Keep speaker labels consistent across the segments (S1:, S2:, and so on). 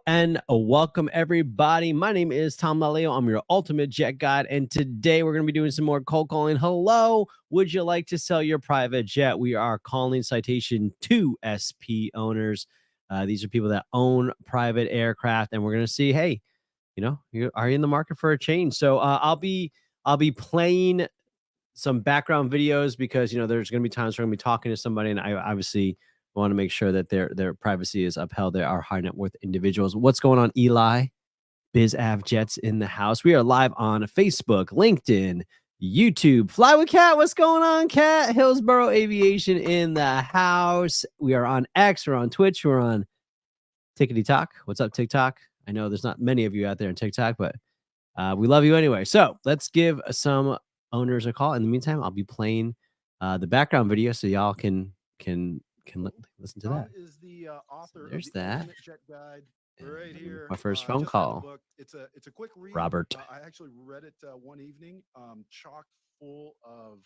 S1: And welcome everybody. My name is Tom Laleo. I'm your ultimate jet guide, and today we're going to be doing some more cold calling. Hello, would you like to sell your private jet? We are calling Citation II SP owners. These are people that own private aircraft, and we're going to see, hey, are you in the market for a change? So I'll be playing some background videos because there's going to be times where I'm going to be talking to somebody, and I obviously want to make sure that their privacy is upheld. They are high net worth individuals. What's going on, Eli? Biz Av Jets in the house. We are live on Facebook, LinkedIn, YouTube. Fly with Cat. What's going on, Cat? Hillsboro Aviation in the house. We are on X. We're on Twitch. We're on Tickety Talk. What's up, TikTok? I know there's not many of you out there on TikTok, but we love you anyway. So let's give some owners a call. In the meantime, I'll be playing the background video so y'all can listen to that.
S2: Tom is the author
S1: There's
S2: of the
S1: that.
S2: Ultimate Jet Guide. Right here.
S1: My first phone
S2: just read the
S1: call.
S2: book. It's a quick read.
S1: Robert.
S2: I actually read it one evening. Chock full of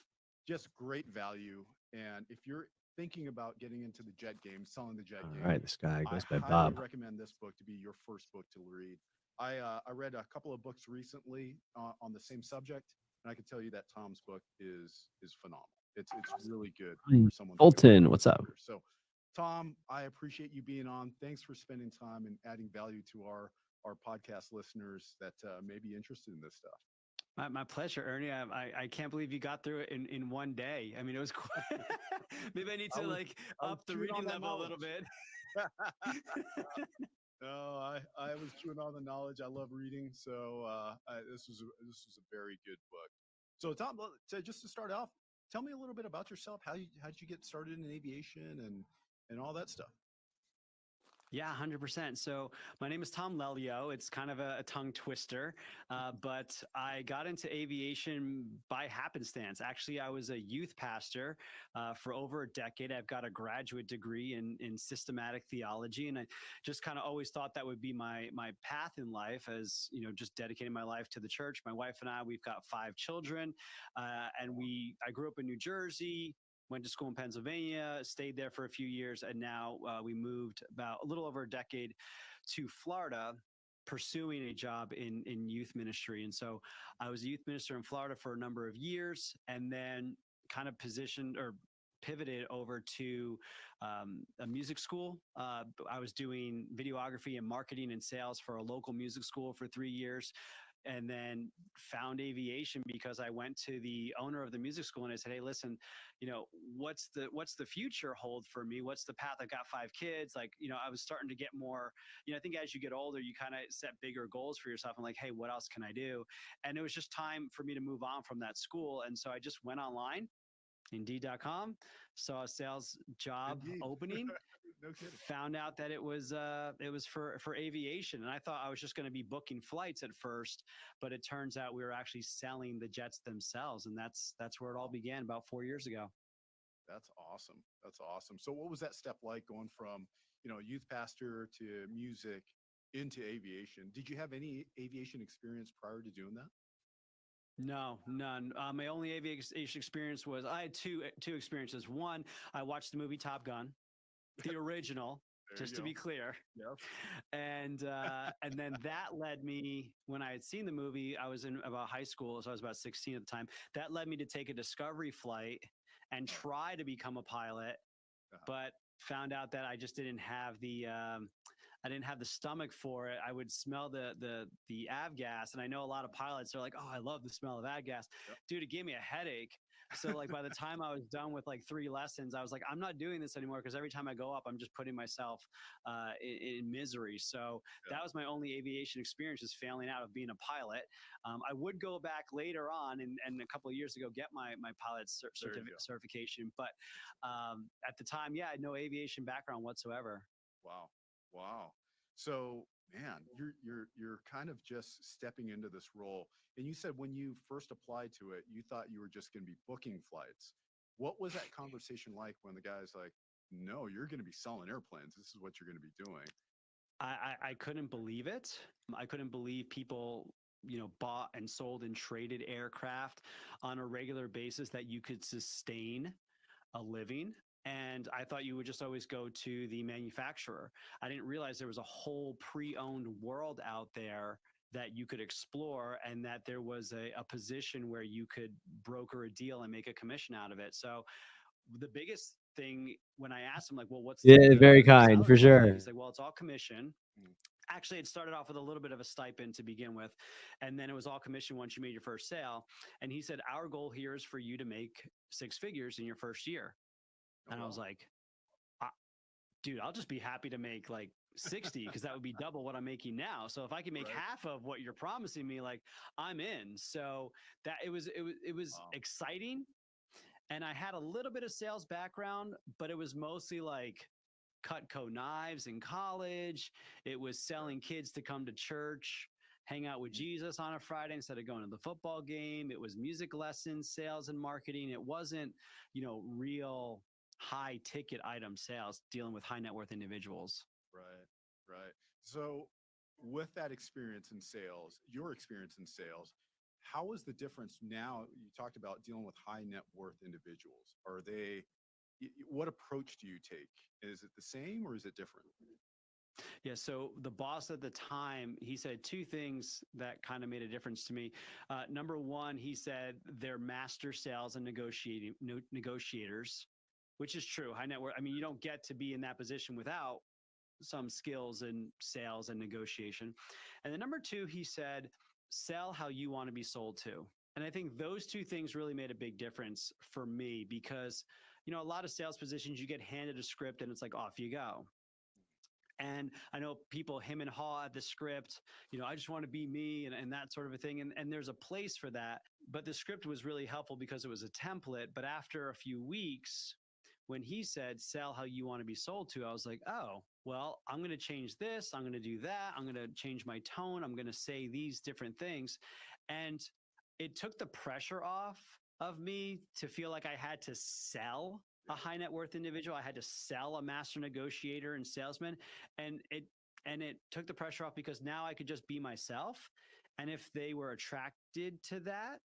S2: just great value. And if you're thinking about getting into the jet game, selling the jet
S1: All
S2: game,
S1: right, this guy
S2: I
S1: goes by
S2: highly
S1: Bob.
S2: recommend this book to be your first book to read. I read a couple of books recently on the same subject, and I can tell you that Tom's book is phenomenal. It's really good for someone.
S1: Fulton, what's up?
S2: So, Tom, I appreciate you being on. Thanks for spending time and adding value to our podcast listeners that may be interested in this stuff.
S3: My pleasure, Ernie. I can't believe you got through it in one day. I mean, it was quite. Maybe I need to up the reading level a little bit.
S2: No, I was chewing on the knowledge. I love reading, so this was a very good book. So, Tom, just to start off, tell me a little bit about yourself. How did you get started in aviation and all that stuff?
S3: Yeah, 100%. So my name is Tom Lelio. It's kind of a tongue twister, but I got into aviation by happenstance. Actually, I was a youth pastor for over a decade. I've got a graduate degree in systematic theology, and I just kind of always thought that would be my path in life, as just dedicating my life to the church. My wife and I, we've got 5 children, and I grew up in New Jersey. Went to school in Pennsylvania, stayed there for a few years, and now we moved about a little over a decade to Florida, pursuing a job in youth ministry. And so I was a youth minister in Florida for a number of years, and then kind of positioned or pivoted over to a music school. I was doing videography and marketing and sales for a local music school for 3 years, and then found aviation because I went to the owner of the music school and I said, "Hey, listen, what's the future hold for me? What's the path? I've got 5 kids." I was starting to get more, I think as you get older, you kind of set bigger goals for yourself and like, "Hey, what else can I do?" And it was just time for me to move on from that school. And so I just went online, Indeed.com, saw a sales job
S2: Indeed.
S3: opening.
S2: No kidding.
S3: Found out that it was for aviation, and I thought I was just going to be booking flights at first, but it turns out we were actually selling the jets themselves, and that's where it all began about 4 years ago.
S2: That's awesome. That's awesome. So, what was that step like going from youth pastor to music into aviation? Did you have any aviation experience prior to doing that?
S3: No, none. My only aviation experience was I had two experiences. One, I watched the movie Top Gun, the original, just to be clear.
S2: Yep.
S3: And then that led me, when I had seen the movie, I was in about high school, so I was about 16 at the time. That led me to take a discovery flight and try to become a pilot, but found out that I just didn't have the stomach for it. I would smell the avgas, and I know a lot of pilots are like, "Oh, I love the smell of avgas."
S2: Yep.
S3: Dude, it gave me a headache. So by the time I was done with 3 lessons, I was like, I'm not doing this anymore, because every time I go up, I'm just putting myself in misery. So that was my only aviation experience, is failing out of being a pilot. I would go back later on and a couple of years ago get my pilot certification, but at the time, I had no aviation background whatsoever.
S2: Wow. Wow. So, man, you're kind of just stepping into this role. And you said when you first applied to it, you thought you were just going to be booking flights. What was that conversation like when the guy's like, "No, you're going to be selling airplanes. This is what you're going to be doing."
S3: I couldn't believe it. I couldn't believe people, bought and sold and traded aircraft on a regular basis, that you could sustain a living. And I thought you would just always go to the manufacturer. I didn't realize there was a whole pre-owned world out there that you could explore, and that there was a position where you could broker a deal and make a commission out of it. So the biggest thing when I asked him, like, well, what's
S1: Yeah, very
S3: the
S1: kind, for
S3: salary like?
S1: sure.
S3: He's like, well, it's all commission. Actually, it started off with a little bit of a stipend to begin with, and then it was all commission once you made your first sale. And he said, our goal here is for you to make 6 figures in your first year. And I was like, dude, I'll just be happy to make like 60, because that would be double what I'm making now. So if I can make half of what you're promising me, like, I'm in. So that it was exciting. And I had a little bit of sales background, but it was mostly like Cutco knives in college. It was selling kids to come to church, hang out with Jesus on a Friday instead of going to the football game. It was music lessons, sales and marketing. It wasn't, real high ticket item sales dealing with high net worth individuals.
S2: Right. So with that experience in sales, your experience in sales, how is the difference now? You talked about dealing with high net worth individuals. What approach do you take? Is it the same or is it different?
S3: Yeah. So the boss at the time, he said 2 things that kind of made a difference to me. Number one, he said they're master sales and negotiators, which is true. High net worth. I mean, you don't get to be in that position without some skills in sales and negotiation. And then number 2, he said, sell how you want to be sold to. And I think those 2 things really made a big difference for me, because, a lot of sales positions, you get handed a script and it's like, off you go. And I know people hem and haw at the script, I just want to be me and that sort of a thing. And there's a place for that. But the script was really helpful because it was a template. But after a few weeks, when he said, sell how you want to be sold to, I was like, oh, well, I'm going to change this. I'm going to do that. I'm going to change my tone. I'm going to say these different things. And it took the pressure off of me to feel like I had to sell a high net worth individual. I had to sell a master negotiator and salesman. And it took the pressure off, because now I could just be myself. And if they were attracted to that,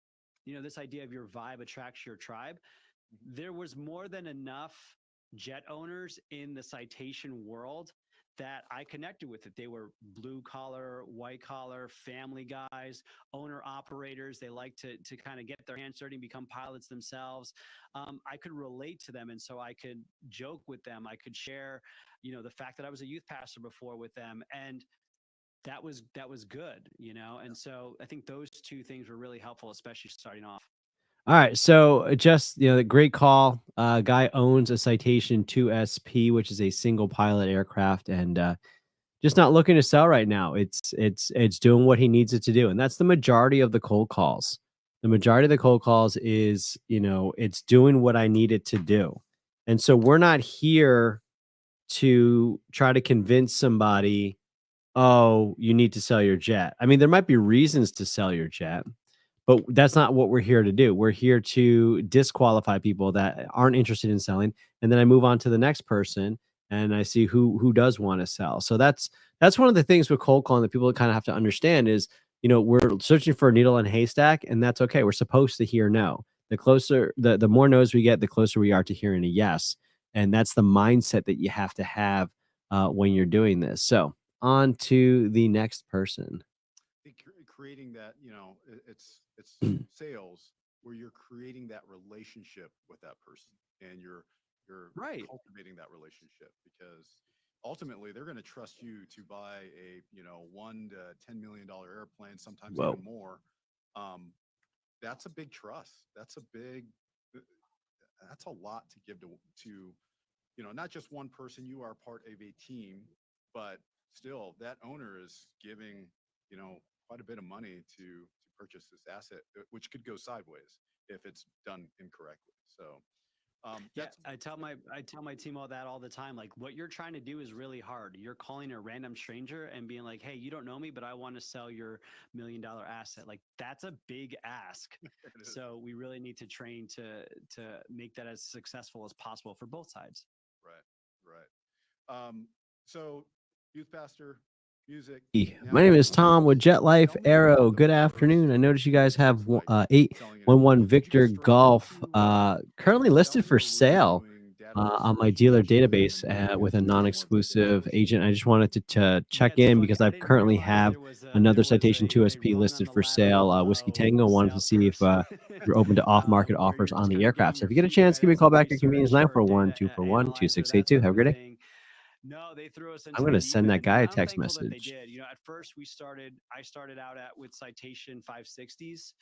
S3: this idea of your vibe attracts your tribe, there was more than enough jet owners in the Citation world that I connected with it. They were blue collar, white collar, family guys, owner operators. They like to kind of get their hands dirty and become pilots themselves. I could relate to them. And so I could joke with them. I could share, the fact that I was a youth pastor before with them. And that was good, And so I think those 2 things were really helpful, especially starting off.
S1: All right, so just the great call. Guy owns a Citation II, which is a single pilot aircraft, and just not looking to sell right now. It's doing what he needs it to do, and that's the majority of the cold calls. The majority of the cold calls is it's doing what I need it to do, and so we're not here to try to convince somebody, oh, you need to sell your jet. I mean, there might be reasons to sell your jet, but that's not what we're here to do. We're here to disqualify people that aren't interested in selling. And then I move on to the next person and I see who does want to sell. So that's one of the things with cold calling that people kind of have to understand is, we're searching for a needle in a haystack, and that's okay. We're supposed to hear no. The more no's we get, the closer we are to hearing a yes. And that's the mindset that you have to have when you're doing this. So on to the next person.
S2: Creating that, it's sales where you're creating that relationship with that person, and you're
S3: right.
S2: cultivating that relationship, because ultimately they're going to trust you to buy a $1 to $10 million airplane, sometimes
S1: Whoa.
S2: even more. That's a big trust. That's a lot to give to not just one person. You are part of a team, but still that owner is giving quite a bit of money to purchase this asset, which could go sideways if it's done incorrectly. So
S3: I tell my team all that all the time. Like, what you're trying to do is really hard. You're calling a random stranger and being like, hey, you don't know me, but I want to sell your $1 million asset. Like, that's a big ask. So we really need to train to make that as successful as possible for both sides.
S2: Right. So youth pastor, music.
S1: My name is Tom with Jet Life Aero. Good afternoon. I noticed you guys have 811 Victor Golf currently listed for sale. on my dealer database with a non-exclusive agent. I just wanted to check in because I currently have another Citation 2 SP listed for sale, Whiskey Tango. Wanted to see if you're open to off-market offers on the aircraft. So if you get a chance, give me a call back at your convenience, 941-241-2682. Have a great day.
S3: No, they threw us into
S1: I'm
S3: the
S1: going to
S3: deep
S1: send that
S3: end.
S1: guy a
S3: I'm
S1: text
S3: thankful that they
S1: message.
S3: did. At first I started out with Citation 560s.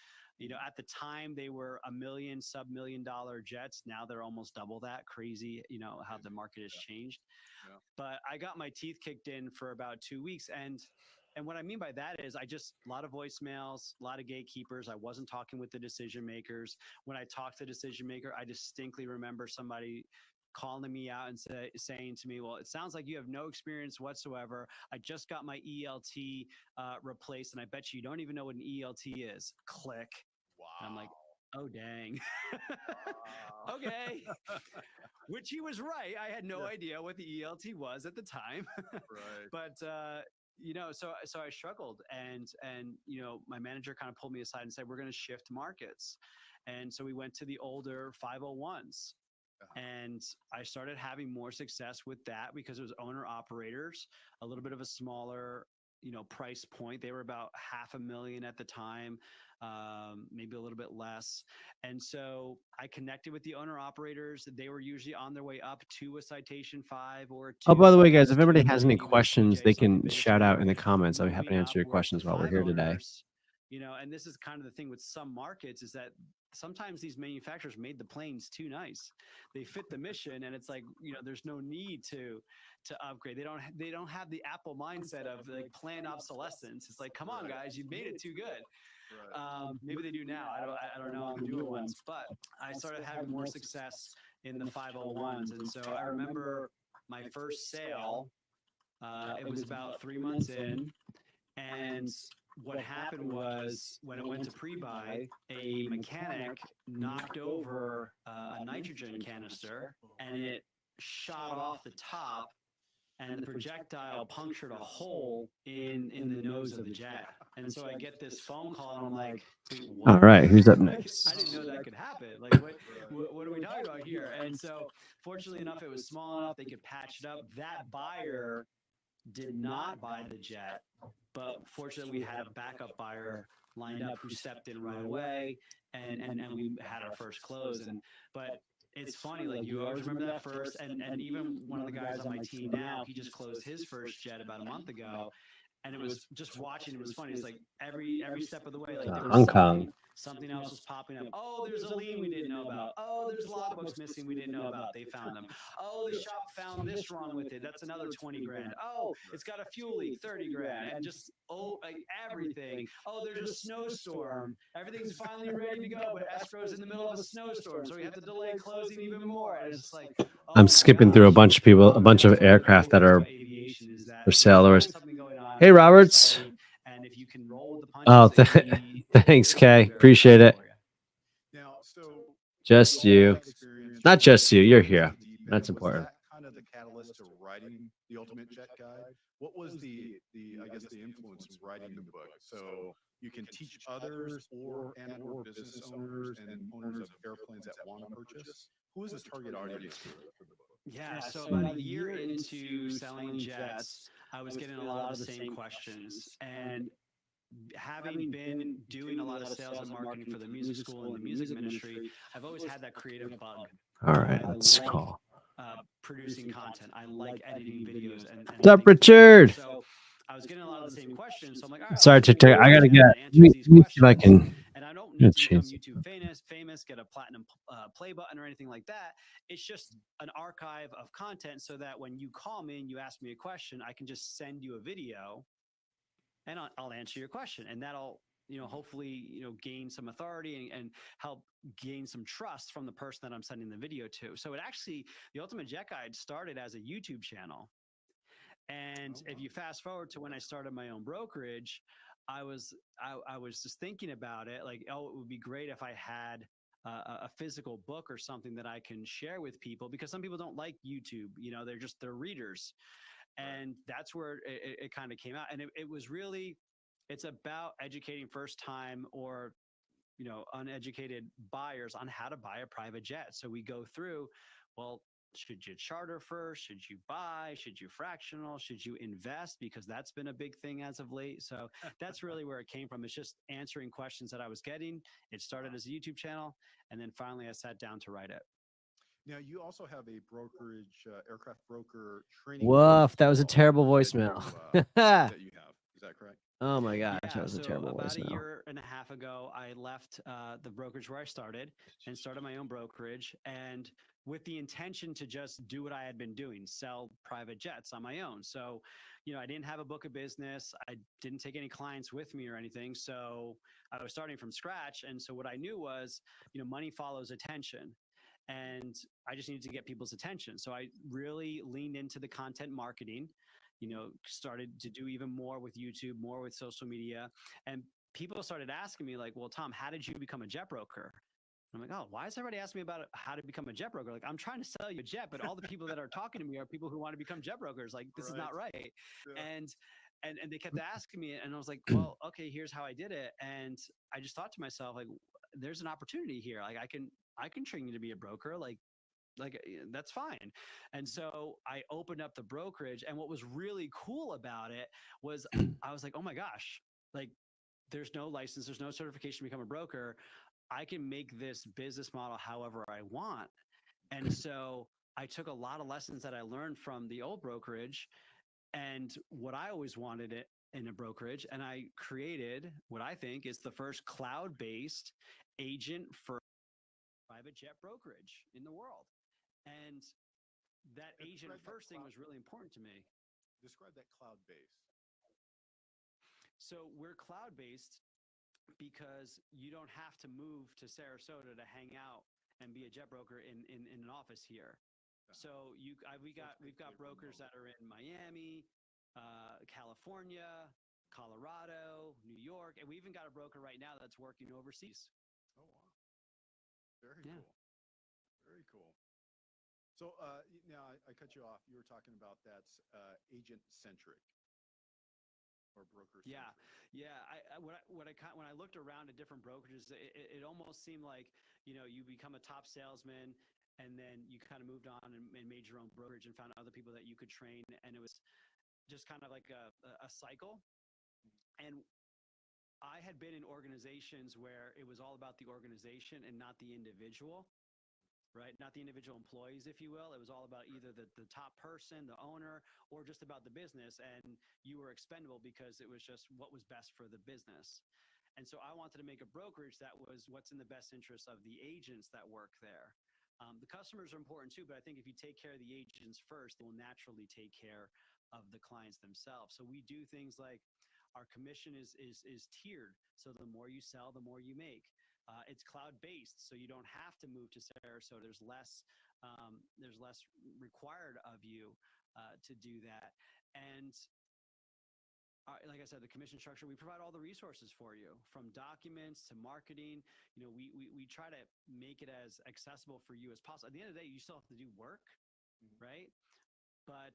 S3: At the time they were a million, sub-$1 million jets. Now they're almost double that. Crazy, how the market has changed.
S2: Yeah.
S3: But I got my teeth kicked in for about 2 weeks. And what I mean by that is a lot of voicemails, a lot of gatekeepers. I wasn't talking with the decision makers. When I talked to the decision maker, I distinctly remember somebody calling me out and saying to me, well, it sounds like you have no experience whatsoever. I just got my ELT replaced, and I bet you don't even know what an ELT is. Click.
S2: Wow.
S3: And I'm like, oh, dang.
S2: Wow.
S3: Okay. Which he was right. I had no idea what the ELT was at the time.
S2: Right.
S3: But, so I struggled, and my manager kind of pulled me aside and said, we're going to shift markets. And so we went to the older 501s. And I started having more success with that because it was owner operators, a little bit of a smaller, price point. They were about $500,000 at the time, maybe a little bit less. And so I connected with the owner operators. They were usually on their way up to a Citation 5 or
S1: Oh, by the way, guys, if
S3: to
S1: anybody has any
S3: maybe with
S1: questions,
S3: CJ,
S1: they
S3: something
S1: can
S3: bigger.
S1: shout
S3: So
S1: out
S3: we're
S1: in the comments. I'll be happy to
S3: moving
S1: answer your
S3: up, we're up
S1: questions
S3: to
S1: while we're
S3: 5
S1: here today.
S3: owners, and this is kind of the thing with some markets is that sometimes these manufacturers made the planes too nice. They fit the mission, and it's like, there's no need to upgrade. They don't have the Apple mindset of like planned obsolescence. It's like, come on, guys, you made it too good.
S2: Right.
S3: Maybe they do now. I don't know on the newer ones, but I started having more success in the 501s. And so I remember my first sale, it was about 3 months in, and what happened was when it went to pre-buy, a mechanic knocked over a nitrogen canister, and it shot off the top, and the projectile punctured a hole in the nose of the jet. And so I get this phone call, and I'm like, wait, what?
S1: All right, who's up
S3: I
S1: next?
S3: didn't know that could happen. Like, what are we talking about here? And so fortunately enough, it was small enough they could patch it up. That buyer did not buy the jet, but fortunately we had a backup buyer lined up who stepped in right away, and we had our first close. But it's funny, like you always remember that first, and even one of the guys on my team now, he just closed his first jet about a month ago, and it was just watching. It was funny. It's like every step of the way, like there was
S1: Hong Kong.
S3: something else was popping up. Oh, there's a lien we didn't know about. Oh, there's logbooks missing we didn't know about. They found them. Oh, the shop found this wrong with it. That's another 20 grand. Oh, it's got a fuel leak, 30 grand. And just, like everything. Oh, there's a snowstorm. Everything's finally ready to go, but escrow's in the middle of a snowstorm, so we have to delay closing even more. And it's just like, oh,
S1: I'm skipping through a bunch of people, a bunch of aircraft that are for sale. Hey, Roberts.
S3: And if you can roll with the
S1: Oh,
S3: punches,
S1: thanks, Kay. Appreciate it.
S2: Now, so
S1: Just you. Not just you. You're here. That's important.
S2: Was that kind of the catalyst to writing the Ultimate Jet Guide? What was the I guess the influence in writing the book? So you can teach others or business owners and owners of airplanes that want to purchase. Who is the target audience for the book?
S3: Yeah, so about a year into selling jets, I was getting a lot of the same questions. And having been doing a lot of sales and marketing for the music school and the music ministry, I've always had that creative bug.
S1: All right, let's call.
S3: Producing content. I like editing videos.
S1: What's up, Richard?
S3: So I was getting a lot of the same questions. So I'm like, all right,
S1: sorry to take. I gotta get. Let me see if I can.
S3: And I don't need to become YouTube famous, get a platinum play button or anything like that. It's just an archive of content so that when you call me and you ask me a question, I can just send you a video and I'll answer your question. And that'll, hopefully, gain some authority and help gain some trust from the person that I'm sending the video to. So it actually, the Ultimate Jet Guide started as a YouTube channel. And if you fast forward to when I started my own brokerage, I was just thinking about it, like, oh, it would be great if I had a physical book or something that I can share with people, because some people don't like YouTube, they're readers. And that's where it kind of came out. And it was really, it's about educating first time or, uneducated buyers on how to buy a private jet. So we go through, well, should you charter first? Should you buy? Should you fractional? Should you invest? Because that's been a big thing as of late. So that's really where it came from. It's just answering questions that I was getting. It started as a YouTube channel, and then finally I sat down to write it.
S2: Now, you also have a brokerage, aircraft broker training
S1: Woof,
S2: course
S1: that was a
S2: as well
S1: terrible
S2: that
S1: voicemail.
S2: that you have. Is that correct?
S1: Oh my gosh,
S3: Yeah,
S1: that was a
S3: so
S1: terrible
S3: about a
S1: voicemail.
S3: year and a half ago, I left the brokerage where I started and started my own brokerage, and with the intention to just do what I had been doing, sell private jets on my own. So, I didn't have a book of business. I didn't take any clients with me or anything. So I was starting from scratch. And so what I knew was, money follows attention. And I just needed to get people's attention. So I really leaned into the content marketing, started to do even more with YouTube, more with social media. And people started asking me, like, well, Tom, how did you become a jet broker? I'm like, oh, why is everybody asking me about how to become a jet broker? Like, I'm trying to sell you a jet, but all the people that are talking to me are people who want to become jet brokers. Like, this is not right.
S2: Yeah.
S3: And they kept asking me, and I was like, well, okay, here's how I did it. And I just thought to myself, like, there's an opportunity here. Like, I can train you to be a broker. Like that's fine. And so I opened up the brokerage, and what was really cool about it was I was like, oh my gosh, like there's no license, there's no certification to become a broker. I can make this business model however I want. And so I took a lot of lessons that I learned from the old brokerage and what I always wanted it in a brokerage. And I created what I think is the first cloud-based agent for private jet brokerage in the world. And that agent first thing was really important to me.
S2: Describe that cloud-based.
S3: So we're cloud-based because you don't have to move to Sarasota to hang out and be a jet broker in an office here. So we've got brokers that are in Miami, California, Colorado, New York, and we even got a broker right now that's working overseas.
S2: Oh wow, very cool, very cool. So now I cut you off. You were talking about that's agent centric or broker centric.
S3: Yeah. When I looked around at different brokerages, it almost seemed like you become a top salesman, and then you kind of moved on and made your own brokerage and found other people that you could train, and it was just kind of like a cycle. And I had been in organizations where it was all about the organization and not the individual. Right? Not the individual employees, if you will. It was all about either the top person, the owner, or just about the business. And you were expendable because it was just what was best for the business. And so I wanted to make a brokerage that was what's in the best interest of the agents that work there. The customers are important too, but I think if you take care of the agents first, they will naturally take care of the clients themselves. So we do things like our commission is tiered. So the more you sell, the more you make. It's cloud-based, so you don't have to move to Sarasota. There's less required of you to do that. And like I said, the commission structure, we provide all the resources for you, from documents to marketing. We try to make it as accessible for you as possible. At the end of the day, you still have to do work, right? But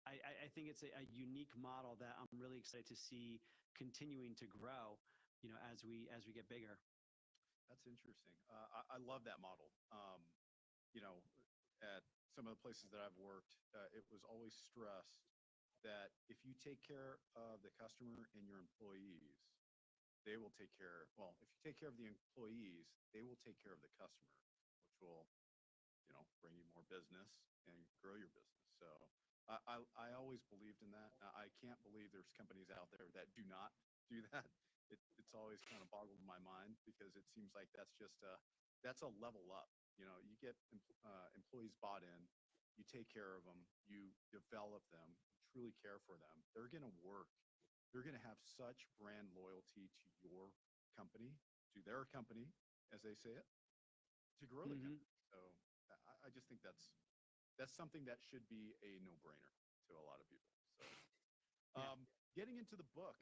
S3: I think it's a unique model that I'm really excited to see continuing to grow, as we get bigger.
S2: That's interesting. I love that model. At some of the places that I've worked, it was always stressed that if you take care of the customer and your employees, they will take care. Well, if you take care of the employees, they will take care of the customer, which will, bring you more business and grow your business. So I always believed in that. I can't believe there's companies out there that do not do that. It's always kind of boggled my mind because it seems like that's a level up. You get employees bought in, you take care of them, you develop them, you truly care for them. They're going to work. They're going to have such brand loyalty to your company, to their company, as they say it, to grow the company. So I just think that's something that should be a no-brainer to a lot of people. So getting into the book.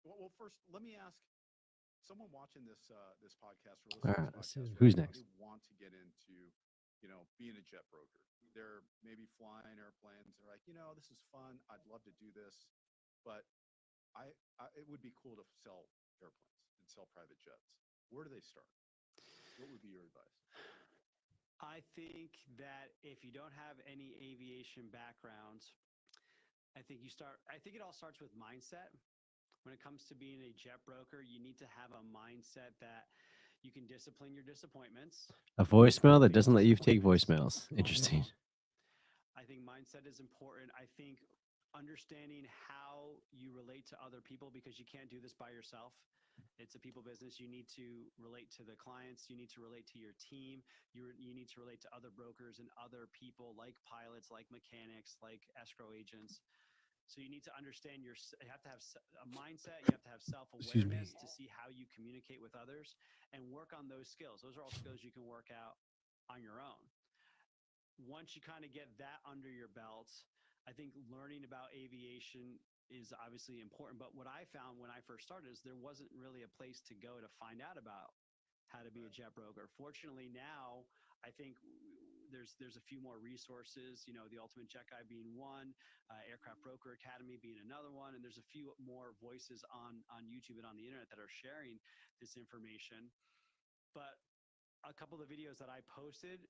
S2: Well, first, let me ask someone watching this podcast or listening to this podcast.
S1: Who's next?
S2: They want to get into, being a jet broker. They're maybe flying airplanes. They're like, this is fun. I'd love to do this, but it would be cool to sell airplanes and sell private jets. Where do they start? What would be your advice?
S3: I think that if you don't have any aviation background, I think it all starts with mindset. When it comes to being a jet broker, you need to have a mindset that you can discipline your disappointments.
S1: A
S3: You can
S1: voicemail that
S3: elevate
S1: doesn't let you take
S3: disappointments.
S1: voicemails. Interesting.
S3: I think mindset is important. I think understanding how you relate to other people, because you can't do this by yourself. It's a people business. You need to relate to the clients. You need to relate to your team. You need to relate to other brokers and other people like pilots, like mechanics, like escrow agents. So you need to understand you have to have a mindset. You have to have
S1: Excuse me.
S3: self-awareness to see how you communicate with others and work on those skills. Those are all skills you can work out on your own. Once you kind of get that under your belt, I think learning about aviation is obviously important. But what I found when I first started is there wasn't really a place to go to find out about how to be a jet broker. Fortunately, now I think there's a few more resources. You know, the Ultimate Jet Guy being one, Aircraft Broker Academy being another one, and there's a few more voices on YouTube and on the internet that are sharing this information. But a couple of the videos that I posted,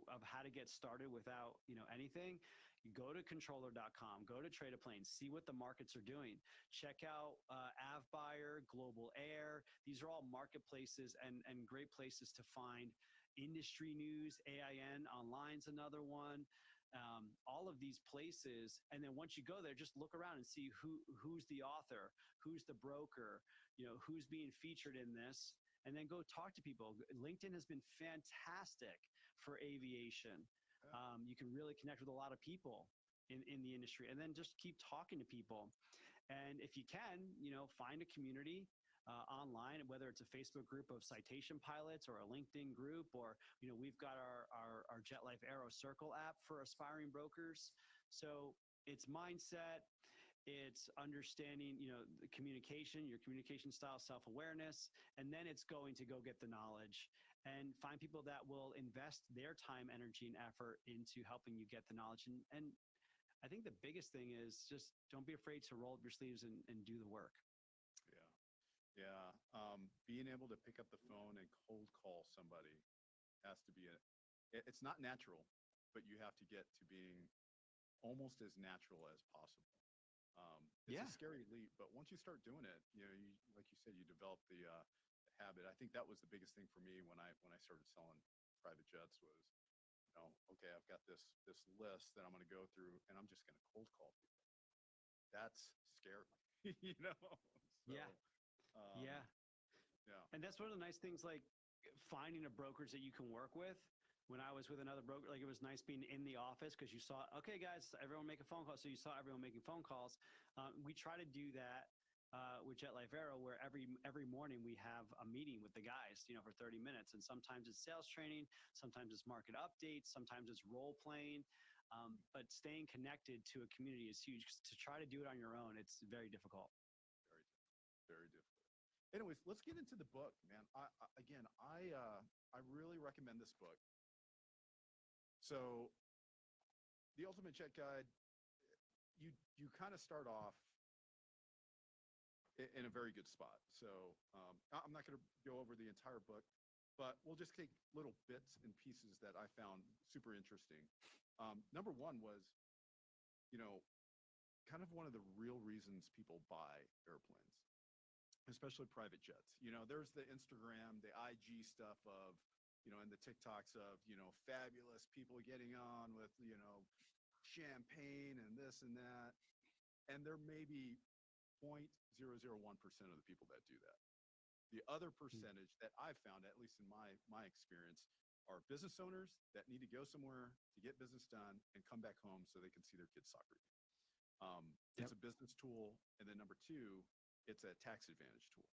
S3: of how to get started without, anything, go to controller.com, go to Trade a Plane, see what the markets are doing. Check out Avbuyer, Global Air. These are all marketplaces and great places to find industry news. AIN Online's another one. All of these places, and then once you go there, just look around and see who's the author, who's the broker, who's being featured in this, and then go talk to people. LinkedIn has been fantastic for aviation. You can really connect with a lot of people in the industry, and then just keep talking to people. And if you can, find a community online, whether it's a Facebook group of citation pilots or a LinkedIn group, or, we've got our Jet Life Aero Circle app for aspiring brokers. So it's mindset, it's understanding, the communication, your communication style, self-awareness, and then it's going to go get the knowledge and find people that will invest their time, energy, and effort into helping you get the knowledge. And I think the biggest thing is just don't be afraid to roll up your sleeves and do the work.
S2: Yeah. Yeah. Being able to pick up the phone and cold call somebody has to be it's not natural, but you have to get to being almost as natural as possible. It's
S3: Yeah.
S2: a scary leap, but once you start doing it, like you said, you develop the habit. I think that was the biggest thing for me when I started selling private jets was, okay, I've got this list that I'm going to go through, and I'm just going to cold call people. That's scary, So,
S3: Yeah.
S2: um,
S3: Yeah.
S2: yeah,
S3: And that's one of the nice things, like finding a brokerage that you can work with. When I was with another broker, like it was nice being in the office because you saw, okay, guys, everyone make a phone call. So you saw everyone making phone calls. We try to do that with Jet Life Aero, where every morning we have a meeting with the guys, for 30 minutes. And sometimes it's sales training, sometimes it's market updates, sometimes it's role playing. But staying connected to a community is huge. To try to do it on your own, it's very difficult.
S2: very difficult. Anyways, let's get into the book, man. I really recommend this book. So, the Ultimate Jet Guide, you kind of start off in a very good spot. So, I'm not going to go over the entire book, but we'll just take little bits and pieces that I found super interesting. Number one was, you know, kind of one of the real reasons people buy airplanes, especially private jets. There's the Instagram, the IG stuff of, and the TikToks of, fabulous people getting on with, champagne and this and that. And there may be 0.001% of the people that do that. The other percentage that I've found, at least in my experience, are business owners that need to go somewhere to get business done and come back home so they can see their kids' soccer game. It's a business tool, and then number two, it's a tax advantage tool.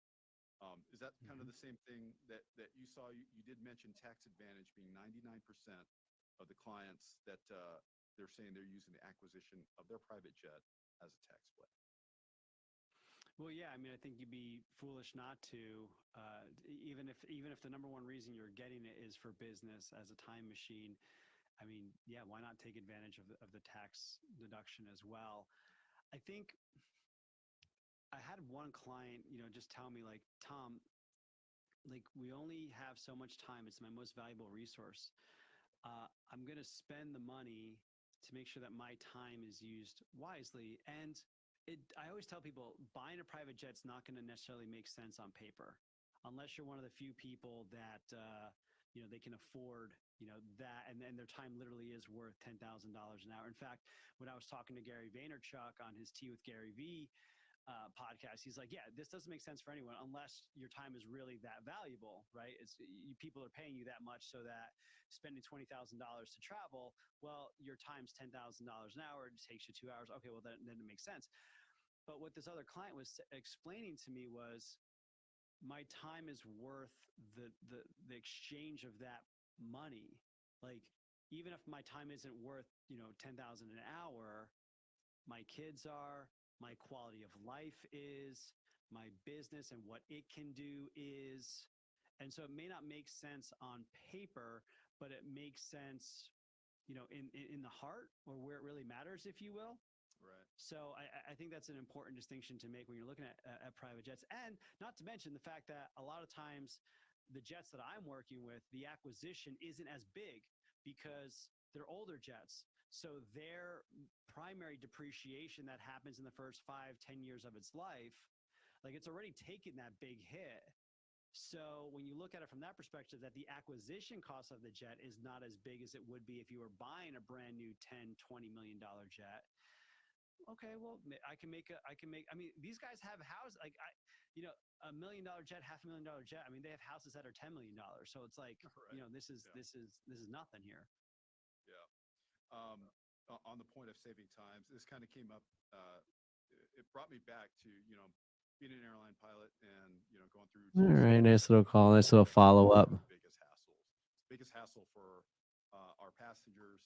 S2: Is that kind of the same thing that you saw? You did mention tax advantage being 99% of the clients that they're saying they're using the acquisition of their private jet as a tax play.
S3: Well, yeah, I mean, I think you'd be foolish not to, even if the number one reason you're getting it is for business as a time machine. I mean, yeah, why not take advantage of the tax deduction as well? I think I had one client, just tell me, like, Tom, like, we only have so much time. It's my most valuable resource. I'm going to spend the money to make sure that my time is used wisely. And I always tell people buying a private jet's not going to necessarily make sense on paper, unless you're one of the few people that, they can afford, that, and then their time literally is worth $10,000 an hour. In fact, when I was talking to Gary Vaynerchuk on his Tea with Gary V podcast, he's like, yeah, this doesn't make sense for anyone unless your time is really that valuable, right? People are paying you that much so that spending $20,000 to travel, well, your time's $10,000 an hour, it takes you 2 hours. Okay, well, then it makes sense. But what this other client was explaining to me was my time is worth the exchange of that money. Like, even if my time isn't worth, 10,000 an hour, my kids are, my quality of life is, my business and what it can do is. And so it may not make sense on paper, but it makes sense, in the heart, or where it really matters, if you will.
S2: Right.
S3: So I think that's an important distinction to make when you're looking at private jets. And not to mention the fact that a lot of times the jets that I'm working with, the acquisition isn't as big because they're older jets. So their primary depreciation that happens in the first 5-10 years of its life, like, it's already taken that big hit. So when you look at it from that perspective, that the acquisition cost of the jet is not as big as it would be if you were buying a brand new $10-20 million jet. Okay, well, I mean, these guys have houses like $1 million jet, $500,000 jet. I mean, they have houses that are $10 million. So it's like,
S2: Right.
S3: this is nothing here.
S2: Yeah. On the point of saving times, this kind of came up. It brought me back to being an airline pilot and going through
S1: All right,
S2: GSA.
S1: nice little call, nice little follow up.
S2: Biggest hassles. Biggest hassle for our passengers,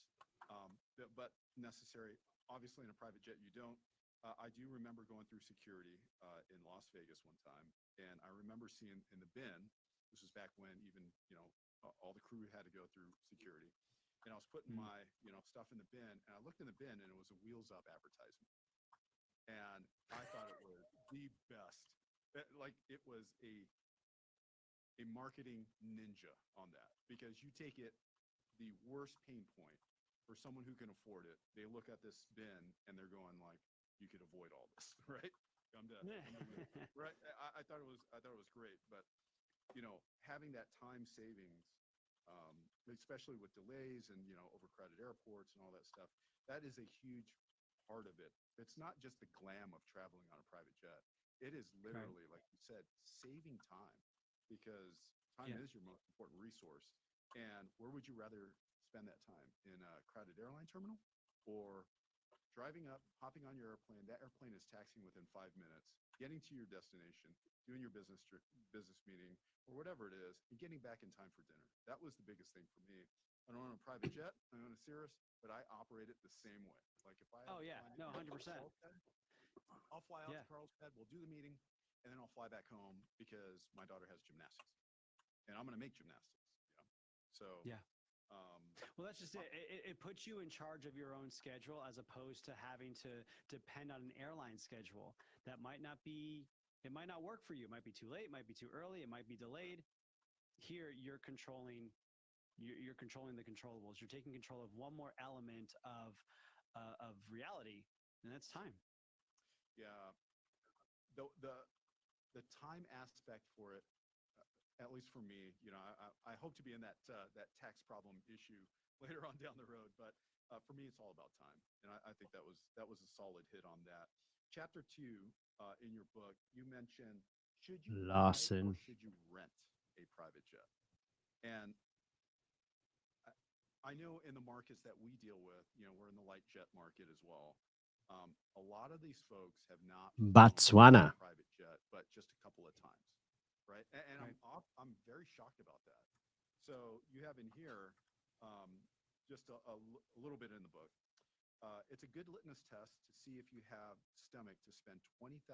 S2: but necessary. Obviously, in a private jet, you don't. I do remember going through security in Las Vegas one time, and I remember seeing in the bin. This was back when even all the crew had to go through security, and I was putting my stuff in the bin, and I looked in the bin, and it was a Wheels Up advertisement, and I thought it was the best. Like, it was a marketing ninja on that, because you take it, the worst pain point for someone who can afford it. They look at this bin and they're going like, you could avoid all this, right? Come to right. I thought it was great, but having that time savings, especially with delays and overcrowded airports and all that stuff, that is a huge part of it. It's not just the glam of traveling on a private jet. It is literally, like you said, saving time, because time is your most important resource. And where would you rather spend that time? In a crowded airline terminal, or driving up, hopping on your airplane? That airplane is taxiing within 5 minutes, getting to your destination, doing your business meeting or whatever it is, and getting back in time for dinner. That was the biggest thing for me. I don't own a private jet, I own a Cirrus, but I operate it the same way. Like, if I have
S3: 100%.
S2: I'll fly out to Carlsbad, we'll do the meeting, and then I'll fly back home because my daughter has gymnastics, and I'm going to make gymnastics. So
S3: well, that's just it. It puts you in charge of your own schedule, as opposed to having to depend on an airline schedule that might not work for you. It might be too late, it might be too early, it might be delayed. Here, you're controlling the controllables. You're taking control of one more element of reality, and that's time.
S2: Yeah. The time aspect for it, at least for me, I hope to be in that tax problem issue later on down the road, but for me, it's all about time, and I think that was a solid hit on that. Chapter 2 in your book, you mentioned, should you buy or should you rent a private jet? And I know in the markets that we deal with, we're in the light jet market as well. A lot of these folks have not flown a private jet, but just a couple of times, right? And I'm very shocked about that. So you have in here just a little bit in the book. It's a good litmus test to see if you have stomach to spend $20,000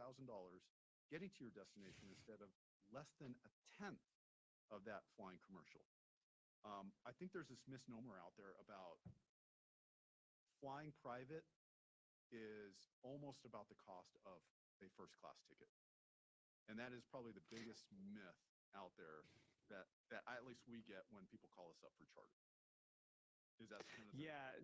S2: getting to your destination instead of less than a tenth of that flying commercial. I think there's this misnomer out there about flying private is almost about the cost of a first class ticket. And that is probably the biggest myth out there that at least we get when people call us up for charter. Is that kind of the
S3: Yeah,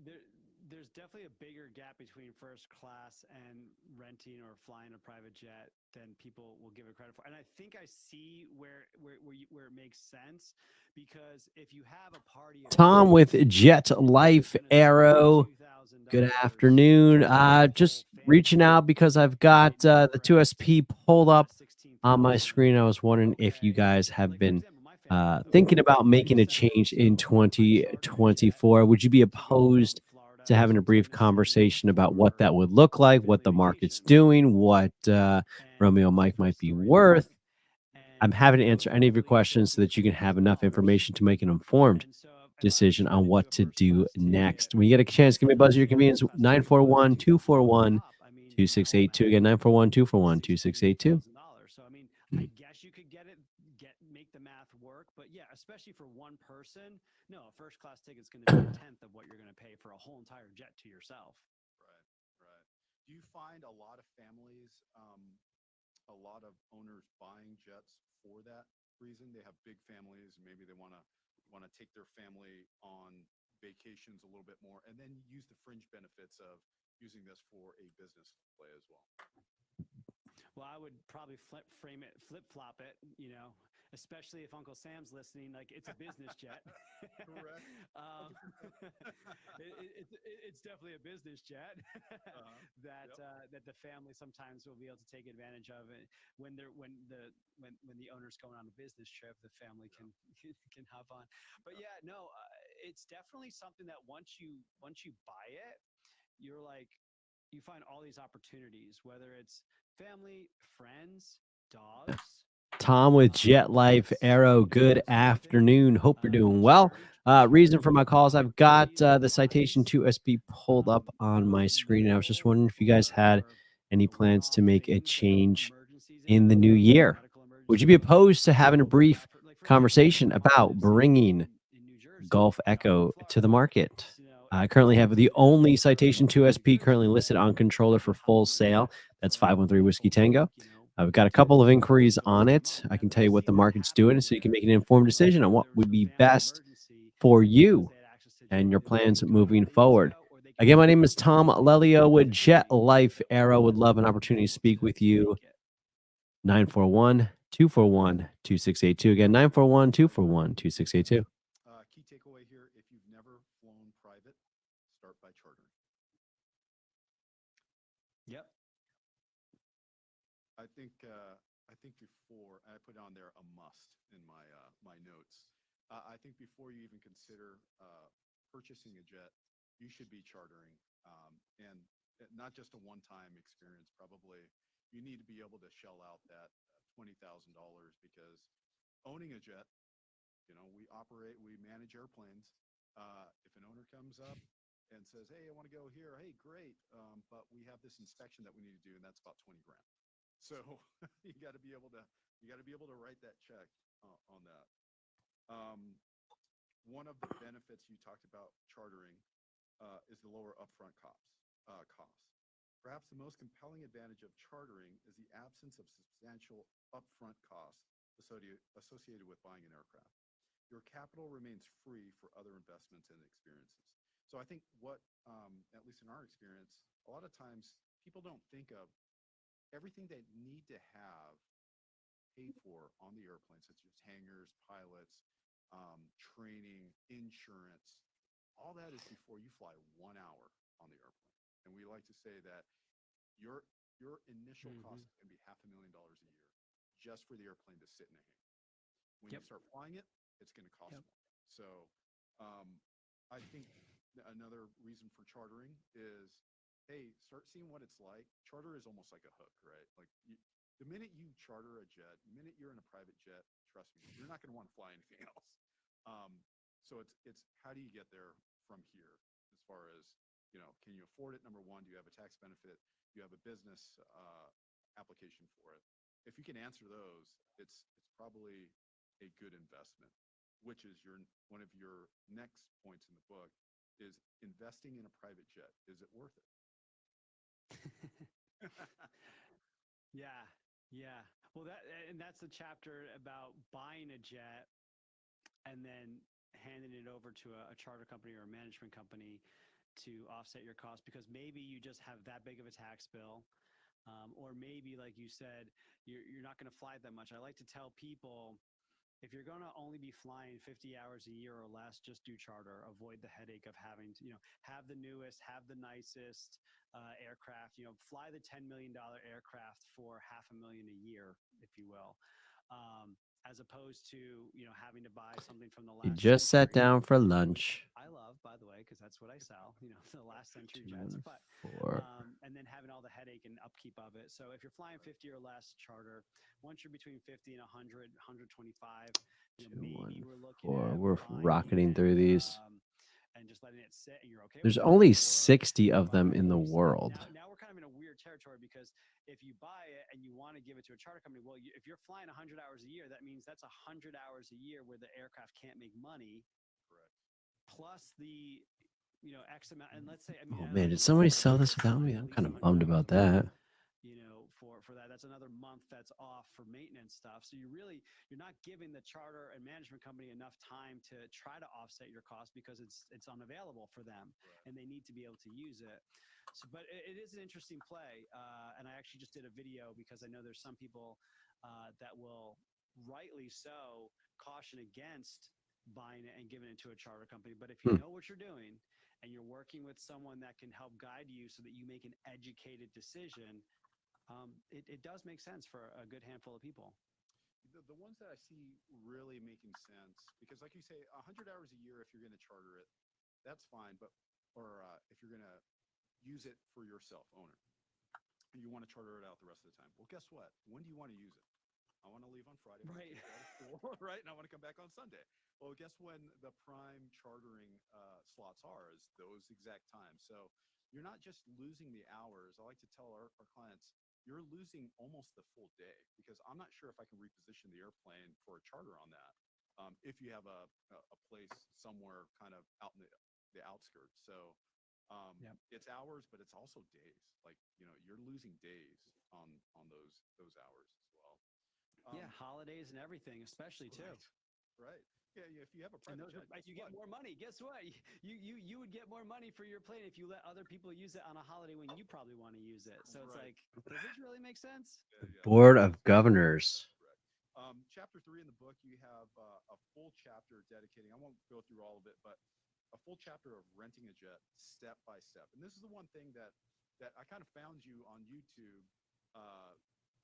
S3: there's definitely a bigger gap between first class and renting or flying a private jet than people will give it credit for. And I think I see where it makes sense, because if you have a party of
S1: Tom with
S3: 10,
S1: Jet
S3: you're
S1: Life
S3: going to spend
S1: Arrow. Good
S3: $2,000
S1: afternoon.
S3: just for the
S1: Just
S3: whole family
S1: reaching out
S3: trip,
S1: because I've
S3: right?
S1: got the
S3: Whereas
S1: 2SP pulled up on my
S3: 16,000,
S1: screen. I was wondering if you
S3: okay.
S1: guys have
S3: Like, for
S1: been
S3: example, my family,
S1: thinking
S3: we're
S1: about making a change
S3: descendants,
S1: in
S3: so I'm chartering a jet
S1: 2024. Would you be
S3: to go from
S1: opposed to
S3: Florida
S1: having a
S3: to
S1: brief
S3: Tennessee
S1: conversation about what
S3: for
S1: that would look
S3: a
S1: like, what
S3: family
S1: the market's
S3: vacation.
S1: doing, what
S3: And
S1: Romeo
S3: it's a
S1: Mike
S3: full
S1: might be
S3: story pack.
S1: worth? I'm
S3: And,
S1: happy to answer any of your
S3: hopefully you can
S1: questions so
S3: do it
S1: that you
S3: for
S1: can have enough
S3: $10.
S1: information to make an informed
S3: And so if I'm
S1: decision
S3: trying
S1: on
S3: to do
S1: what
S3: a
S1: to
S3: first
S1: do
S3: class ticket
S1: next. When you get a chance, give me a buzz at your
S3: for a
S1: convenience.
S3: first class ticket for less
S1: 941
S3: than 2,000 a
S1: 241
S3: pop, I mean, you know,
S1: 2682.
S3: man,
S1: Again,
S3: you're looking
S1: 941
S3: at
S1: 241 2682.
S3: $68,000. So I mean, I guess you could make the math work, but yeah, especially for one person, no, a first class ticket is going to be a tenth of what you're going to pay for a whole entire jet to yourself.
S2: right, right. Do you find a lot of families, a lot of owners buying jets for that reason? They have big families, maybe they want to take their family on vacations a little bit more, and then use the fringe benefits of using this for a business play as well.
S3: Well, I would probably flip flop it, especially if Uncle Sam's listening. Like, it's a business jet.
S2: Correct.
S3: um, it's definitely a business jet that
S2: Yep.
S3: that the family sometimes will be able to take advantage of it when the owner's going on a business trip. The family
S2: Yep.
S3: can hop on. But
S2: Yep.
S3: yeah, no, it's definitely something that once you buy it, you're like, you find all these opportunities, whether it's family, friends, dogs,
S1: Tom with Jet Life
S3: pets,
S1: Arrow. Good
S3: camping,
S1: afternoon. Hope you're doing well. Reason for my calls, I've got the Citation 2SP pulled up on my screen. And I was just
S3: medical
S1: wondering if you guys had
S3: or
S1: any plans
S3: one-off
S1: to make a
S3: things, like
S1: change
S3: emergencies in
S1: in the
S3: your
S1: new
S3: life,
S1: year.
S3: medical
S1: Would you
S3: emergencies
S1: be
S3: that would
S1: opposed to having a
S3: hold you
S1: brief
S3: back. For example,
S1: conversation
S3: my mom
S1: about
S3: lives in
S1: bringing
S3: New Jersey,
S1: Gulf
S3: I'm in
S1: Echo to the
S3: Florida.
S1: market? I
S3: If
S1: currently have
S3: something
S1: the
S3: like that
S1: only
S3: would occur
S1: Citation
S3: in New
S1: 2SP currently
S3: Jersey,
S1: listed
S3: then
S1: on controller
S3: I
S1: for
S3: could hop
S1: full
S3: on my
S1: sale.
S3: jet
S1: That's
S3: for
S1: 513
S3: a
S1: Whiskey
S3: full week,
S1: Tango. I've got a
S3: to
S1: couple of inquiries
S3: go
S1: on
S3: pick them
S1: it.
S3: up.
S1: I
S3: And
S1: can tell
S3: I've
S1: you what the
S3: seen that
S1: market's
S3: happen
S1: doing so you can
S3: where,
S1: make an informed decision on what
S3: there was
S1: would
S3: a
S1: be
S3: family
S1: best
S3: emergency,
S1: for
S3: and because
S1: you
S3: they had access to
S1: and
S3: jet,
S1: your
S3: they were able
S1: plans
S3: to go to
S1: moving forward.
S3: Orlando, or they could
S1: Again, my
S3: fly
S1: name
S3: to
S1: is Tom
S3: Tennessee
S1: Lelio with
S3: for a
S1: Jet
S3: week
S1: Life
S3: or
S1: Arrow. Would love an
S3: whatever, and
S1: opportunity to
S3: be able
S1: speak with
S3: to
S1: you.
S3: make it.
S1: 941 241 2682. Again, 941 241 2682.
S2: Key takeaway here: if you've never flown private, start by chartering.
S3: Yep.
S2: I think before I put on there a must in my notes. I think before you even consider purchasing a jet, you should be chartering, and not just a one-time experience. Probably you need to be able to shell out that $20,000, because owning a jet, we manage airplanes. If an owner comes up and says, "Hey, I want to go here," hey, great, but we have this inspection that we need to do, and that's about 20 grand. So you got to be able to write that check on that. Um, One of the benefits you talked about chartering is the lower upfront costs. Perhaps the most compelling advantage of chartering is the absence of substantial upfront costs associated with buying an aircraft. Your capital remains free for other investments and experiences. So I think at least in our experience, a lot of times people don't think of everything they need to have paid for on the airplane, such as hangars, pilots, training, insurance. All that is before you fly 1 hour on the airplane. And we like to say that your initial cost is going to be $500,000 a year just for the airplane to sit in a hangar. When you
S3: Yep.
S2: start flying it, it's going to cost
S3: Yep.
S2: more. So I think another reason for chartering is, hey, start seeing what it's like. Charter is almost like a hook, right? Like the minute you charter a jet, the minute you're in a private jet, trust me, you're not going to want to fly anything else. So it's how do you get there from here? As far as, can you afford it? Number one, do you have a tax benefit? Do you have a business application for it? If you can answer those, it's probably a good investment, which is one of your next points in the book, is investing in a private jet. Is it worth it?
S3: Yeah. Yeah. Well, that's the chapter about buying a jet and then handing it over to a charter company or a management company to offset your costs, because maybe you just have that big of a tax bill, or maybe, like you said, you're not going to fly that much. I like to tell people, if you're going to only be flying 50 hours a year or less, just do charter. Avoid the headache of having to, have the newest, have the nicest aircraft. Fly the $10 million aircraft for $500,000 a year, if you will, as opposed to having to buy something from the
S1: You
S3: last
S1: just sat
S3: century.
S1: down for lunch.
S3: I love, by the way, because that's what I sell. The last century
S1: Two
S3: jets,
S1: and
S3: but
S1: four.
S3: and then having all the headache and upkeep of it. So if you're flying 50 or less charter, once you're between 50 and 100, 125,
S1: Two,
S3: maybe
S1: one,
S3: we're looking
S1: four.
S3: at
S1: We're
S3: buying
S1: rocketing through these.
S3: and just letting it sit, and you're okay
S1: There's
S3: with that,
S1: only
S3: or
S1: 60 of them in the
S3: buying,
S1: world.
S3: now we're kind of in a weird territory, because if you buy it and you want to give it to a charter company, well, if you're flying 100 hours a year, that means that's 100 hours a year where the aircraft can't make money.
S2: Correct.
S3: Plus the X amount. And let's say,
S1: Oh
S3: I
S1: man,
S3: don't
S1: did
S3: know,
S1: somebody
S3: let's say
S1: sell
S3: you're
S1: this without me?
S3: flying at
S1: I'm
S3: least
S1: kind of
S3: 100
S1: bummed
S3: hours
S1: about
S3: a month,
S1: that.
S3: for that. That's another month that's off for maintenance stuff. So you're not giving the charter and management company enough time to try to offset your costs, because it's unavailable for them,
S2: Right.
S3: and they need to be able to use it. So, but it is an interesting play, and I actually just did a video, because I know there's some people that will, rightly so, caution against buying it and giving it to a charter company. But if you know what you're doing, and you're working with someone that can help guide you so that you make an educated decision, it does make sense for a good handful of people.
S2: The ones that I see really making sense, because like you say, 100 hours a year, if you're going to charter it, that's fine. But, or if you're going to use it for yourself, owner, you want to charter it out the rest of the time. Well, guess what? When do you want to use it? I want to leave on Friday,
S3: Right.
S2: right? And I want to come back on Sunday. Well, guess when the prime chartering slots are, is those exact times. So you're not just losing the hours. I like to tell our clients, you're losing almost the full day, because I'm not sure if I can reposition the airplane for a charter on that. If you have a place somewhere kind of out in the outskirts. So
S3: Yep.
S2: it's hours, but it's also days. Like, you're losing days on those hours as well.
S3: Yeah, holidays and everything, especially too.
S2: Right. Yeah, if you have a
S3: And
S2: private jet,
S3: you get more money. Guess what? You would get more money for your plane if you let other people use it on a holiday when you probably want to use it. So it's
S2: Right.
S3: like, does this really make sense?
S2: Yeah.
S1: Board of Governors.
S2: Correct. Chapter 3 in the book, you have a full chapter dedicating. I won't go through all of it, but a full chapter of renting a jet step by step. And this is the one thing that I kind of found you on YouTube.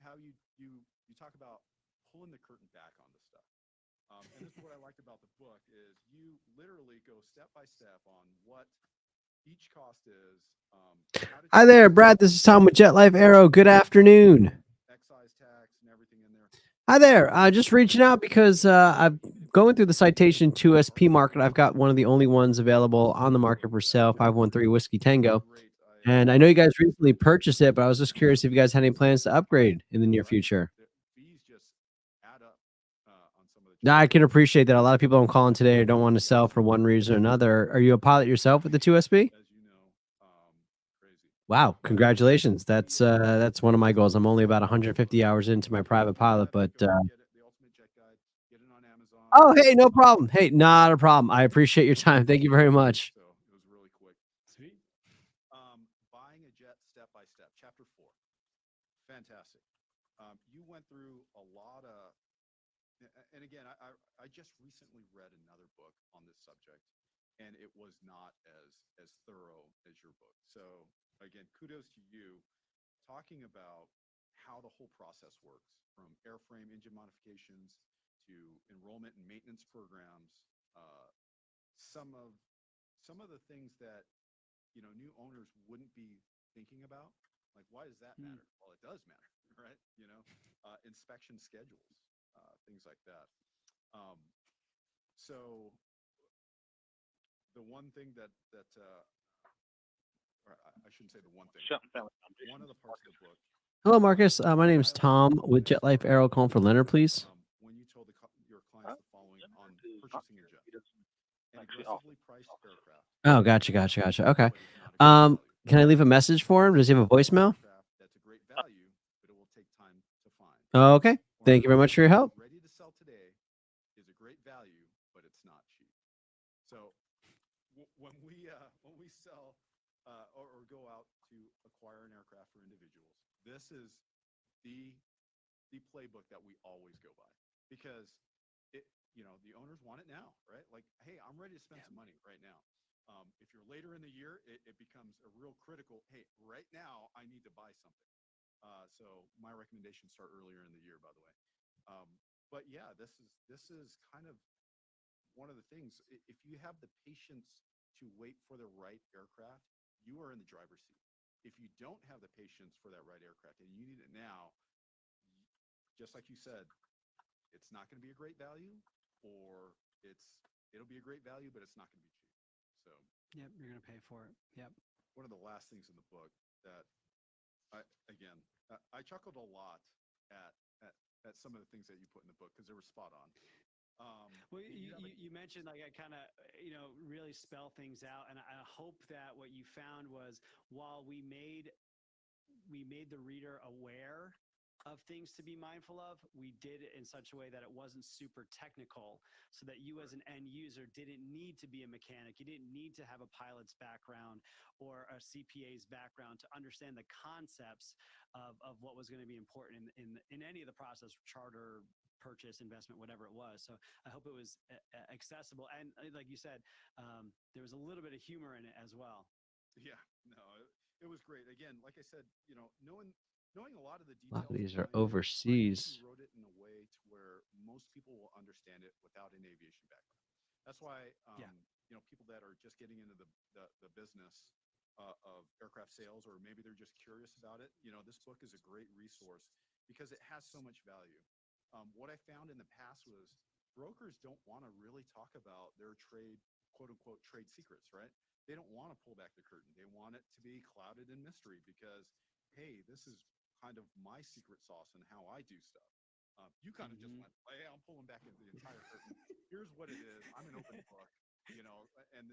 S2: How you talk about pulling the curtain back on the stuff. And this is what I liked about the book, is you literally go step by step on what each cost is.
S1: Hi there, Brad. This is Tom with Jet Life Aero. Good afternoon.
S2: Excise tax and everything in there.
S1: Hi there. Just reaching out because I'm going through the Citation 2SP market. I've got one of the only ones available on the market for sale, 513 Whiskey Tango.
S2: Great.
S1: And I know you guys recently purchased it, but I was just curious if you guys had any plans to upgrade in the near future.
S2: The fees just add up on some of the.
S1: Now, I can appreciate that. A lot of people don't call in today or don't want to sell for one reason or another. Are you a pilot yourself with the 2SP?
S2: As you know, crazy.
S1: Wow, congratulations. That's one of my goals. I'm only about 150 hours into my private pilot, but
S2: Get it, the Ultimate Jet Guide. Get it on Amazon.
S1: oh, hey, no problem. Hey, not a problem. I appreciate your time. Thank you very much.
S2: So it was really quick.
S3: Sweet.
S2: Buying a jet step by step. Chapter 4. Fantastic. You went through a lot of, and again, I just recently read another book on this subject, and it was not as thorough as your book. So again, kudos to you, talking about how the whole process works, from airframe engine modifications to enrollment and maintenance programs. Uh, some of the things that new owners wouldn't be thinking about. Like, why does that matter? Well, it does matter, right? Inspection schedules, things like that. Um, so the one thing or I shouldn't say the one thing. One of the parts of the book.
S1: Hello, Marcus. My name is Tom with Jet Life Aero. Calling for Leonard, please.
S2: When you told your clients the following on purchasing a jet, an aggressively priced aircraft.
S1: Oh, gotcha. Okay. Can I leave a message for him? Does he have a voicemail?
S2: That's a great value, but it will take time to find.
S1: Okay. Thank you very much for your help.
S2: Ready to sell today is a great value, but it's not cheap. aircraft for individuals. This is the the playbook that we always go by because it the owners want it now, right? Like, hey, I'm ready to spend some money right now. If you're later in the year, it becomes a real critical. Hey, right now I need to buy something. So my recommendations start earlier in the year, by the way. But yeah, this is kind of one of the things. If you have the patience to wait for the right aircraft, you are in the driver's seat. If you don't have the patience for that right aircraft and you need it now, just like you said, it's not going to be a great value, or it'll be a great value, but it's not going to be cheap. So,
S3: Yep, you're gonna pay for it. Yep.
S2: one of the last things in the book that again, I chuckled a lot at, at at some of the things that you put in the book because they were spot on.
S3: Well,
S2: You have a
S3: you mentioned like I kind of really spell things out, and I hope that what you found was while we made the reader aware of things to be mindful of, we did it in such a way that it wasn't super technical, so that you as an end user didn't need to be a mechanic. You didn't need to have a pilot's background or a CPA's background to understand the concepts of what was going to be important in any of the process, charter, purchase, investment, whatever it was. So I hope it was accessible. And like you said, there was a little bit of humor in it as well.
S2: Yeah, no, it was great. Again, like I said, knowing a lot of the
S1: A lot of
S2: details
S1: these are
S2: behind it, I think you
S1: overseas.
S2: wrote it in a way to where most people will understand it without an aviation background. That's why,
S3: Yeah.
S2: people that are just getting into the business of aircraft sales, or maybe they're just curious about it, this book is a great resource because it has so much value. What I found in the past was brokers don't want to really talk about their trade, quote unquote, trade secrets, right? They don't want to pull back the curtain. They want it to be clouded in mystery because, hey, this is kind of my secret sauce and how I do stuff. You kind of just
S3: Mhm.
S2: went, hey, I'm pulling back the entire curtain. Here's what it is. I'm an open book, and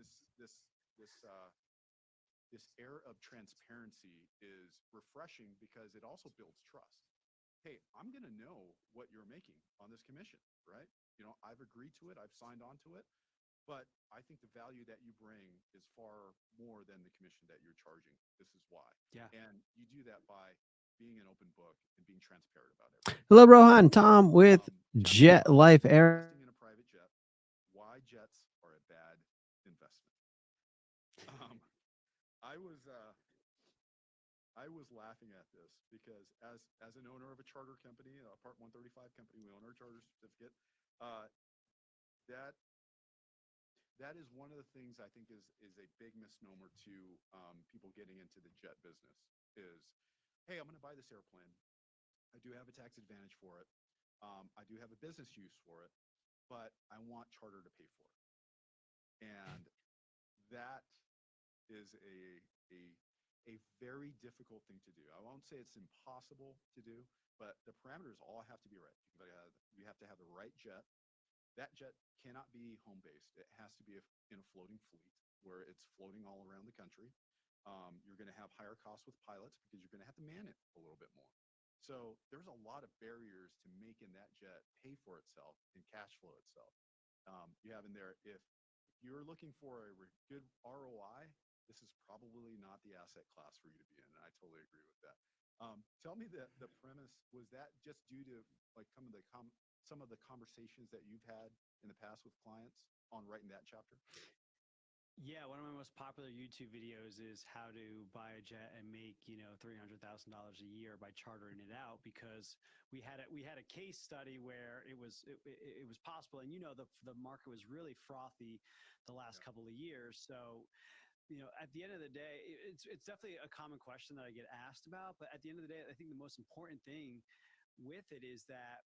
S2: this air of transparency is refreshing because it also builds trust. Hey, I'm going to know what you're making on this commission, right? I've agreed to it. I've signed on to it. But I think the value that you bring is far more than the commission that you're charging. This is why.
S3: Yeah.
S2: And you do that by being an open book and being transparent about everything.
S1: Hello, Rohan. Tom with
S2: Chapter
S1: Jet
S2: 5,
S1: Life Air.
S2: investing in a private jet, why jets are a bad investment. Um, I was I was laughing at this because as an owner of a charter company, a Part 135 company, we own our charter certificate. Uh, that that is one of the things I think is a big misnomer to people getting into the jet business is, hey, I'm going to buy this airplane. I do have a tax advantage for it. I do have a business use for it, but I want charter to pay for it. And that is a very difficult thing to do. I won't say it's impossible to do, but the parameters all have to be right. You have to have the right jet. That jet cannot be home based. It has to be in a floating fleet where it's floating all around the country. You're going to have higher costs with pilots because you're going to have to man it a little bit more. So there's a lot of barriers to making that jet pay for itself and cash flow itself. You have in there, if you're looking for a good ROI, this is probably not the asset class for you to be in. And I totally agree with that. Tell me the premise, was that just due to like some of the conversations that you've had in the past with clients on writing that chapter?
S3: Yeah, one of my most popular YouTube videos is how to buy a jet and make, $300,000 a year by chartering it out, because we had a case study where it was possible, and the market was really frothy the last
S2: Yeah.
S3: couple of years. So, at the end of the day, it's definitely a common question that I get asked about, but at the end of the day, I think the most important thing with it is that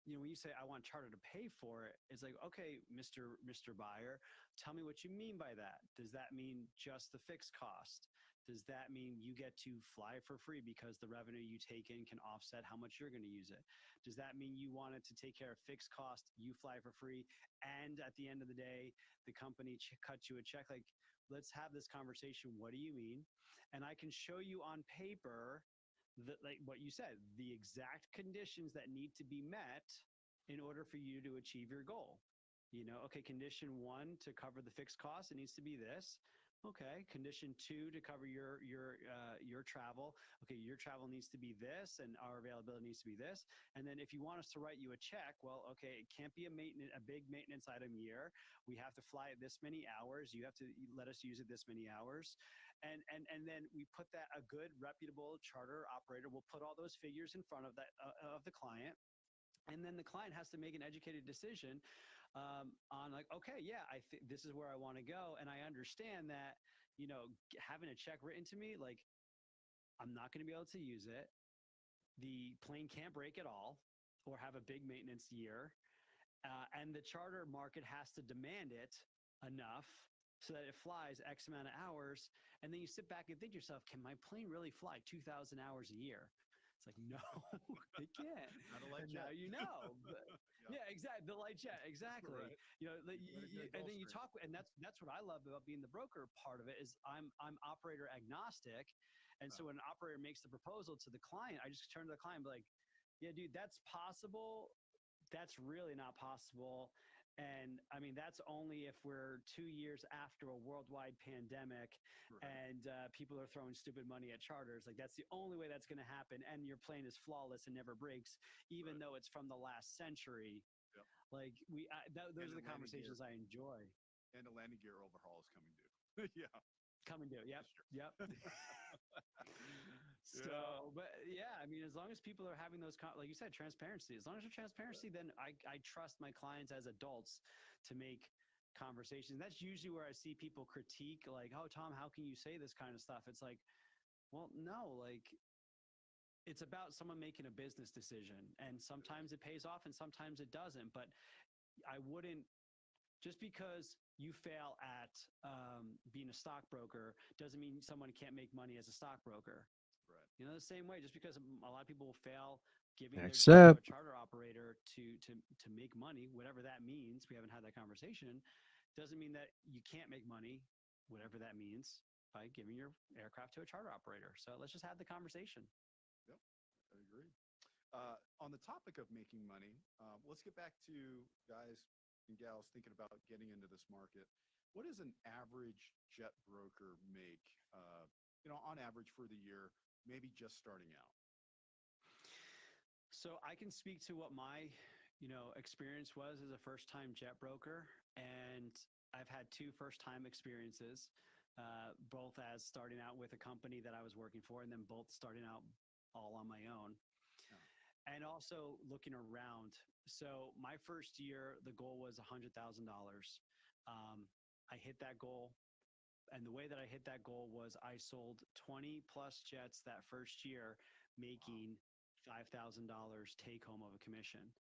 S3: when you say I want charter to pay for it, it's like, okay, Mr. Buyer, tell me what you mean by that. Does that mean just the fixed cost? Does that mean you get to fly for free because the revenue you take in can offset how much you're going to use it? Does that mean you want it to take care of fixed cost, you fly for free, and at the end of the day, the company cuts you a check? Like, let's have this conversation. What do you mean? And I can show you on paper like what you said, the exact conditions that need to be met in order for you to achieve your goal. Okay, condition 1, to cover the fixed cost, it needs to be this. Okay. Condition two to cover your travel. Okay, your travel needs to be this, and our availability needs to be this. And then if you want us to write you a check, well, okay, it can't be a big maintenance item year. We have to fly it this many hours. You have to let us use it this many hours. And then we put that a good reputable charter operator will put all those figures in front of that of the client, and then the client has to make an educated decision on like, okay, yeah, I think this is where I want to go, and I understand that having a check written to me, like, I'm not going to be able to use it. The plane can't break at all or have a big maintenance year, and the charter market has to demand it enough so that it flies X amount of hours. And then you sit back and think to yourself, can my plane really fly 2,000 hours a year? It's like, no, it can't.
S2: Not a light
S3: And
S2: jet.
S3: now you know. But,
S2: Yeah.
S3: yeah, exactly. The light jet, exactly.
S2: Right.
S3: And then you talk, and that's what I love about being the broker part of it is I'm operator agnostic, and so when an operator makes the proposal to the client, I just turn to the client and be like, yeah, dude, that's possible. That's really not possible. And I mean, that's only if we're 2 years after a worldwide pandemic
S2: Right.
S3: and people are throwing stupid money at charters. Like, that's the only way that's going to happen. And your plane is flawless and never breaks, even
S2: Right.
S3: though it's from the last century.
S2: Yep.
S3: Like, those are the conversations I enjoy.
S2: And a landing gear overhaul is coming due. Yeah.
S3: Coming to, yep, yep.
S2: Yeah.
S3: So, but yeah, I mean, as long as people are having those, like you said, transparency, as long as there's transparency, then I trust my clients as adults to make conversations. That's usually where I see people critique, like, oh, Tom, how can you say this kind of stuff? It's like, well, no, like, it's about someone making a business decision, and sometimes it pays off and sometimes it doesn't. But I wouldn't, just because you fail at being a stockbroker doesn't mean someone can't make money as a stockbroker.
S2: Right.
S3: The same way, just because a lot of people will fail giving their jet to a
S1: Except,
S3: charter operator to make money, whatever that means. We haven't had that conversation. Doesn't mean that you can't make money, whatever that means, by giving your aircraft to a charter operator. So let's just have the conversation.
S2: Yep. I agree. On the topic of making money, let's get back to guys and gals thinking about getting into this market. What does an average jet broker make, on average for the year, maybe just starting out?
S3: So I can speak to what my experience was as a first-time jet broker, and I've had two first-time experiences, both as starting out with a company that I was working for, and then both starting out all on my own. And also looking around. So my first year, the goal was $100,000. I hit that goal. And the way that I hit that goal was I sold 20 plus jets that first year, making $5,000 take home of a commission.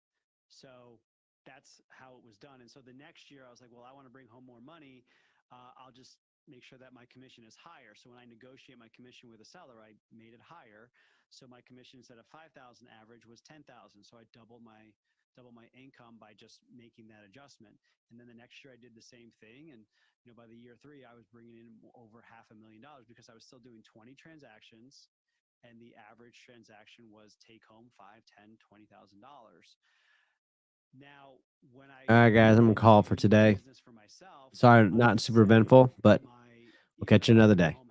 S3: So that's how it was done. And so the next year I was like, well, I want to bring home more money. I'll just make sure that my commission is higher. So when I negotiate my commission with a seller, I made it higher. So my commission instead of 5,000 average was 10,000. So I doubled my income by just making that adjustment. And then the next year I did the same thing. And by the year 3, I was bringing in over $500,000 because I was still doing 20 transactions, and the average transaction was take home $5,000, $10,000, $20,000. Now, when I
S1: all right, guys, I'm gonna
S3: started
S1: call for
S3: doing
S1: today.
S3: business for myself,
S1: Sorry,
S3: I
S1: not super
S3: set
S1: eventful, but
S3: my
S1: we'll catch you another day.
S3: home